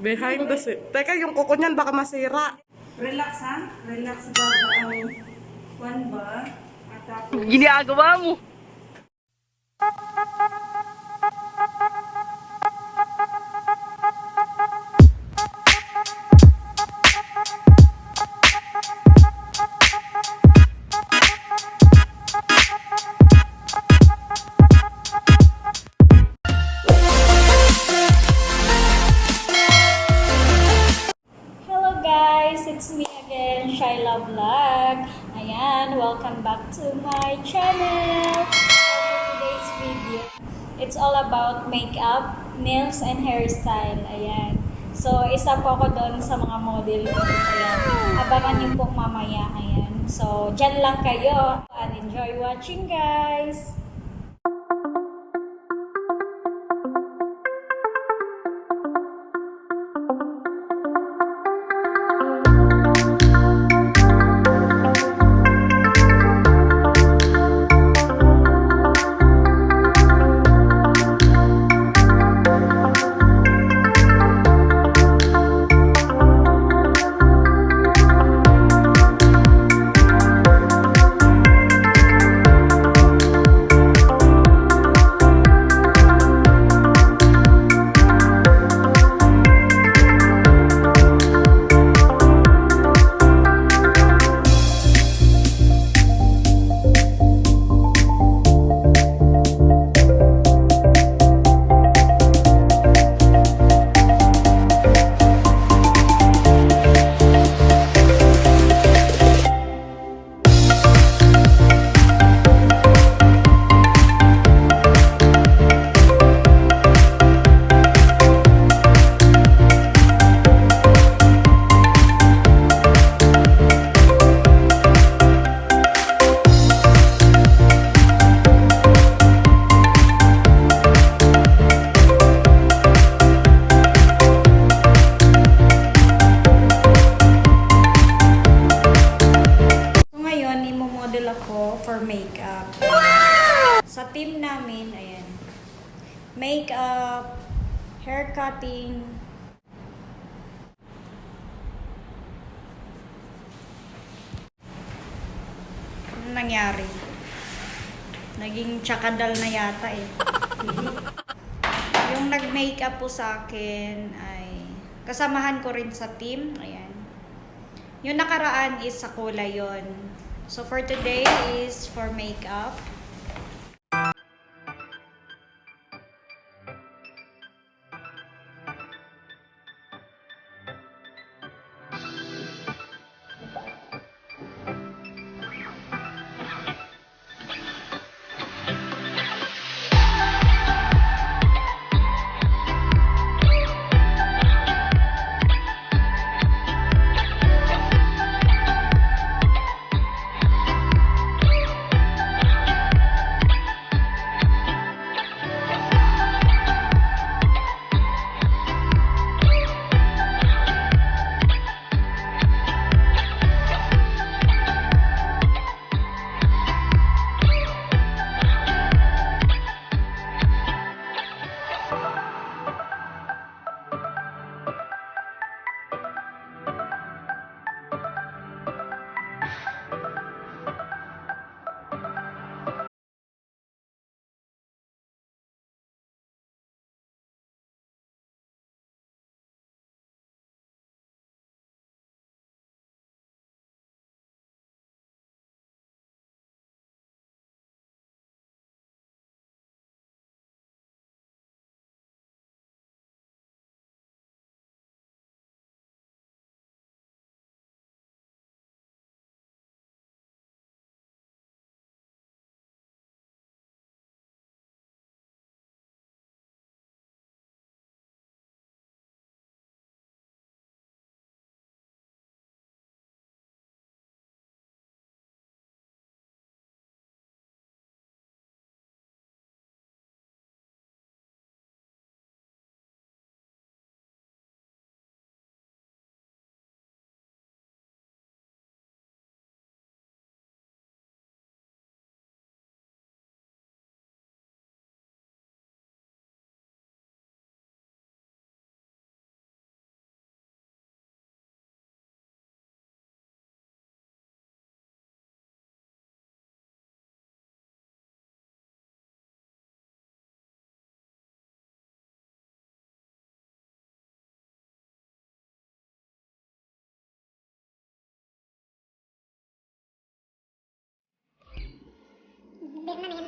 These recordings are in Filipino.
Behind the scene. Teka, yung kuko niyan baka masira. Relax ha? Relax baga ang kwan ba? At tapos, Ginagawa mo. Hello guys, it's me again, Shyla Vlog. Ayan, welcome back to my channel. For today's video, it's all about makeup, nails, and hairstyle. Ayan. So, isa po ako doon sa mga model ko. Ayan. Abangan niyo po mamaya. Ayan. So, dyan lang kayo. And enjoy watching guys! For makeup. Sa team namin, ayan. Makeup, hair cutting. Ano nangyari? Naging tsakadal na yata eh. Yung nag-makeup po sa akin ay kasamahan ko rin sa team. Ayan. Yung nakaraan is sa kulay yon. So for today is for makeup. May ganap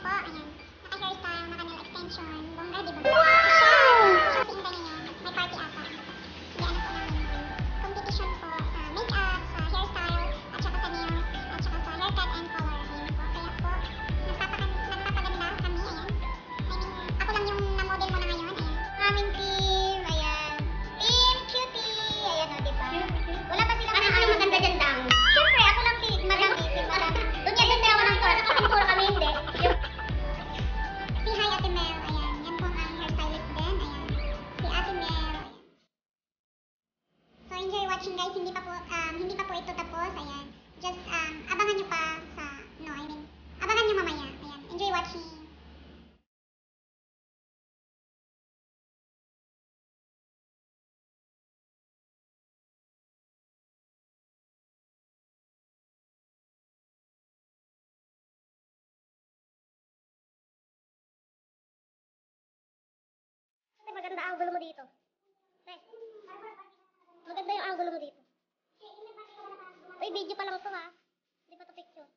po, ayan. Naka-hairstyle, naka-nail extension, bongga, di ba? Wow! Shopping ba ninyo? May party ata. Hindi ano po namin. Competition po sa makeup, sa hairstyle, at saka sa nails, at saka sa haircut and color. Ayan po. Kaya po, nagpapaganda kami, ayan. I mean, ako lang yung na-model mo na ngayon, ayan. Aming team, ayan. Team Cutie! Ayan o, di ba? Wala pa silang ano maganda dyan, Dang. Siyempre, ako lang si Madam B, si Madam. Doon niya ganda ako ng pintura kami, hindi. Si Hi Ate Mel, ayan. Yan po ang aming hairstylist din, ayan. Si Ate Mel, ayan. So, enjoy watching guys. Hindi pa po ito tapos, ayan. Just, abangan nyo pa sa, abangan nyo mamaya, ayan. Enjoy watching. Maganda ang angulo mo dito. Maganda yung angulo mo dito. Uy, video pa lang to ha. Hindi pa to picture.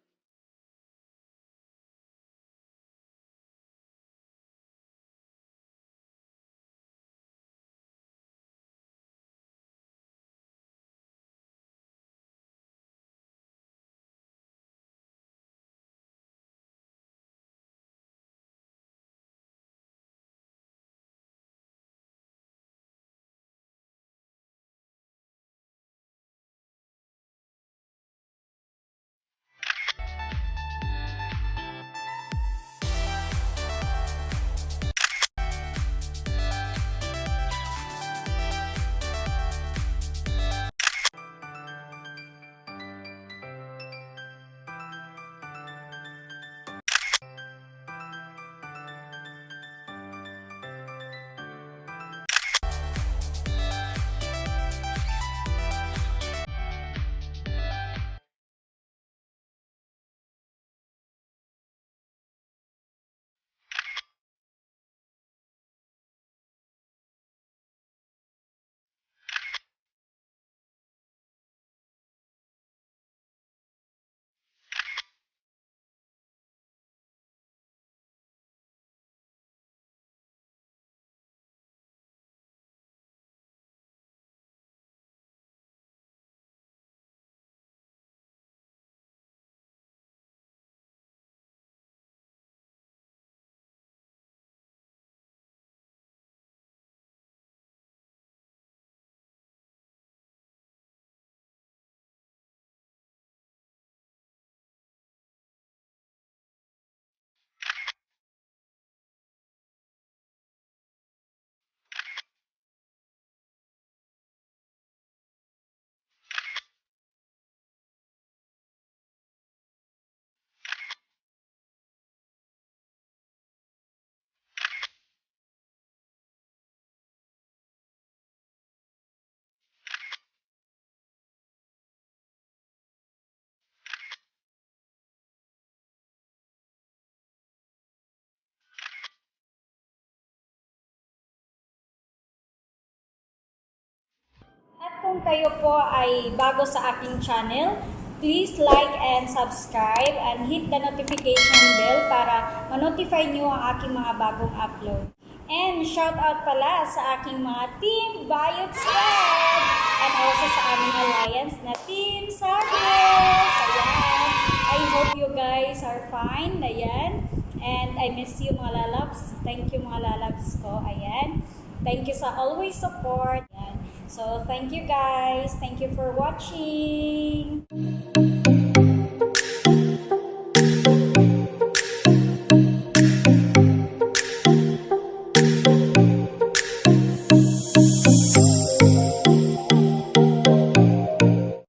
At kung kayo po ay bago sa aking channel, please like and subscribe and hit the notification bell para ma-notify nyo ang aking mga bagong upload. And shout out pala sa aking mga Team Bayot Squad and also sa aming alliance na Team Sardes. Ayan. I hope you guys are fine. Ayan. And I miss you mga lalabs. Thank you mga lalabs ko. Ayan. Thank you sa always support. Ayan. So, thank you guys. Thank you for watching.